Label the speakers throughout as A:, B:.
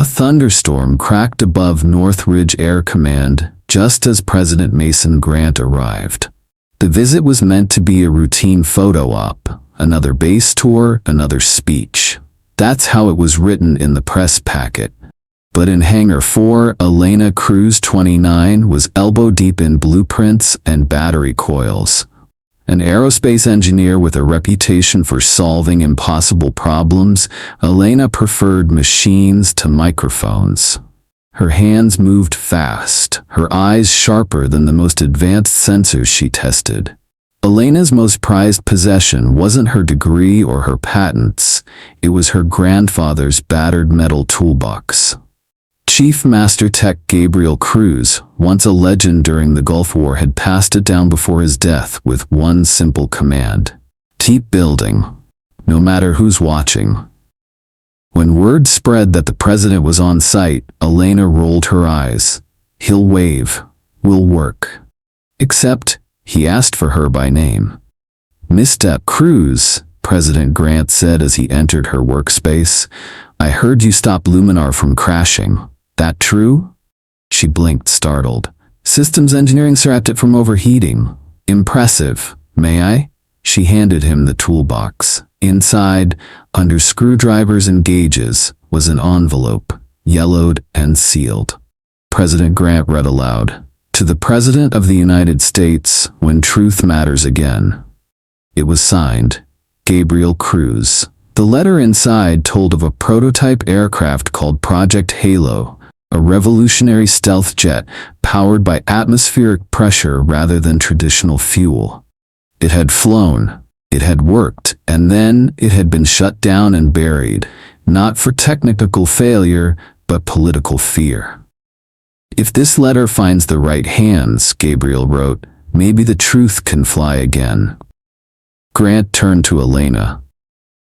A: A thunderstorm cracked above North Ridge Air Command just as President Mason Grant arrived. The visit was meant to be a routine photo op, another base tour, another speech. That's how it was written in the press packet. But in Hangar 4, Elena Cruz, 29, was elbow-deep in blueprints and battery coils. An aerospace engineer with a reputation for solving impossible problems, Elena preferred machines to microphones. Her hands moved fast, her eyes sharper than the most advanced sensors she tested. Elena's most prized possession wasn't her degree or her patents, it was her grandfather's battered metal toolbox. Chief Master Tech Gabriel Cruz, once a legend during the Gulf War, had passed it down before his death with one simple command: keep building, no matter who's watching. When word spread that the president was on site, Elena rolled her eyes. He'll wave. We'll work. Except, he asked for her by name. "Mr. Cruz," President Grant said as he entered her workspace, "I heard you stopped Luminar from crashing. That true?" She blinked, startled. "Systems engineering stopped it from overheating." "Impressive. May I?" She handed him the toolbox. Inside, under screwdrivers and gauges, was an envelope, yellowed and sealed. President Grant read aloud, "To the President of the United States, when truth matters again." It was signed, Gabriel Cruz. The letter inside told of a prototype aircraft called Project Halo, a revolutionary stealth jet powered by atmospheric pressure rather than traditional fuel. It had flown, it had worked, and then it had been shut down and buried, not for technical failure, but political fear. "If this letter finds the right hands," Gabriel wrote, "maybe the truth can fly again." Grant turned to Elena.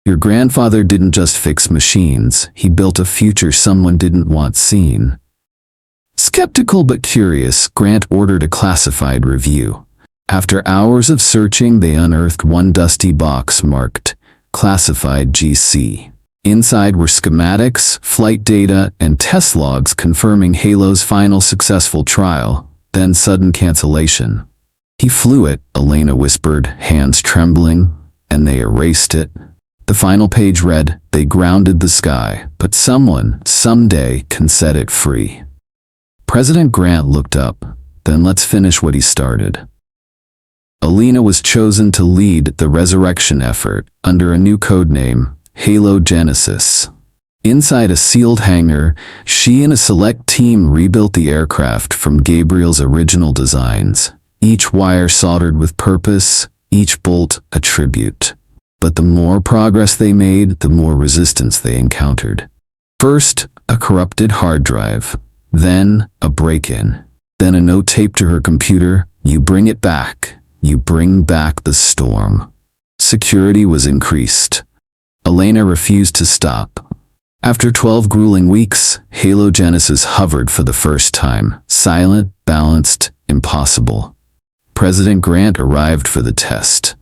A: "Your grandfather didn't just fix machines, he built a future someone didn't want seen." Skeptical but curious, Grant ordered a classified review. After hours of searching, they unearthed one dusty box marked Classified GC. Inside were schematics, flight data, and test logs confirming Halo's final successful trial, then sudden cancellation. "He flew it," Elena whispered, hands trembling, "and they erased it." The final page read, "They grounded the sky, but someone, someday, can set it free." President Grant looked up. "Then let's finish what he started." Elena was chosen to lead the resurrection effort under a new code name, Halo Genesis. Inside a sealed hangar, she and a select team rebuilt the aircraft from Gabriel's original designs, each wire soldered with purpose, each bolt a tribute. But the more progress they made, the more resistance they encountered. First, a corrupted hard drive, then a break-in, then a note taped to her computer: "You bring it back. You bring back the storm." Security was increased. Elena refused to stop. After 12 grueling weeks, Halo Genesis hovered for the first time, silent, balanced, impossible. President Grant arrived for the test.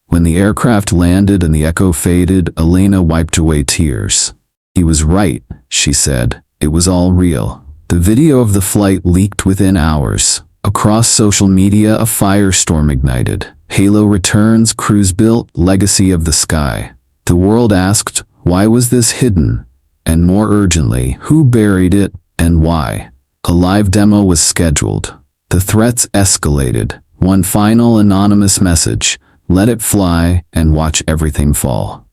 A: When the aircraft landed and the echo faded, Elena wiped away tears. "He was right," she said. "It was all real." The video of the flight leaked within hours. Across social media, a firestorm ignited. Halo returns, Cruz built, legacy of the sky. The world asked, why was this hidden? And more urgently, who buried it and why? A live demo was scheduled. The threats escalated. One final anonymous message: "Let it fly and watch everything fall."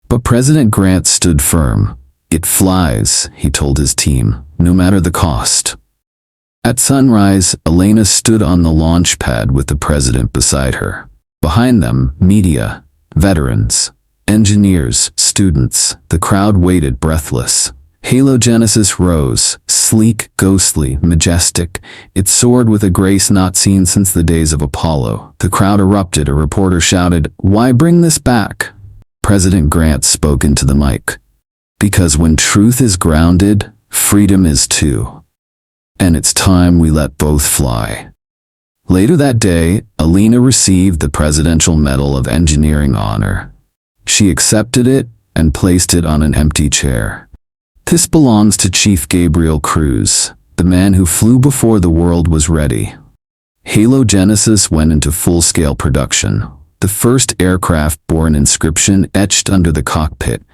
A: But President Grant stood firm. "It flies," he told his team, "no matter the cost." At sunrise, Elena stood on the launch pad with the president beside her. Behind them, media, veterans, engineers, students. The crowd waited breathless. Halo Genesis rose, sleek, ghostly, majestic. It soared with a grace not seen since the days of Apollo. The crowd erupted. A reporter shouted, "Why bring this back?" President Grant spoke into the mic. "Because when truth is grounded, freedom is too. And it's time we let both fly." Later that day, Elena received the Presidential Medal of Engineering honor. She accepted it and placed it on an empty chair. This belongs to Chief Gabriel Cruz, the man who flew before the world was ready. Halo Genesis went into full-scale production. The first aircraft bore an inscription etched under the cockpit,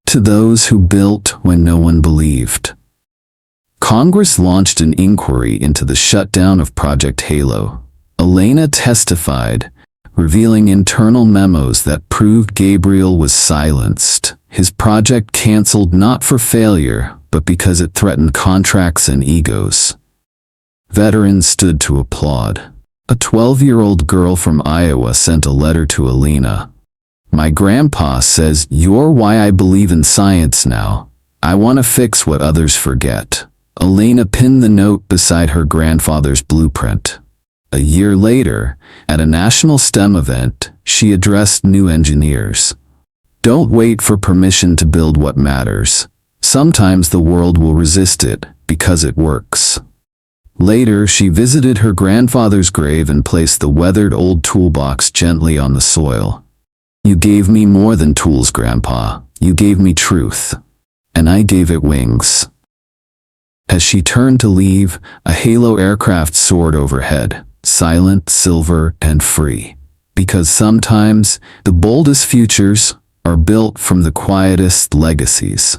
A: "To those who built when no one believed." Congress launched an inquiry into the shutdown of Project Halo. Elena testified, revealing internal memos that proved Gabriel was silenced. His project canceled not for failure, but because it threatened contracts and egos. Veterans stood to applaud. A 12-year-old girl from Iowa sent a letter to Elena. "My grandpa says you're why I believe in science now. I want to fix what others forget." Elena pinned the note beside her grandfather's blueprint. A year later, at a national STEM event, she addressed new engineers. "Don't wait for permission to build what matters. Sometimes the world will resist it, because it works." Later, she visited her grandfather's grave and placed the weathered old toolbox gently on the soil. "You gave me more than tools, Grandpa. You gave me truth. And I gave it wings." As she turned to leave, a Halo aircraft soared overhead, silent, silver, and free. Because sometimes, the boldest futures are built from the quietest legacies.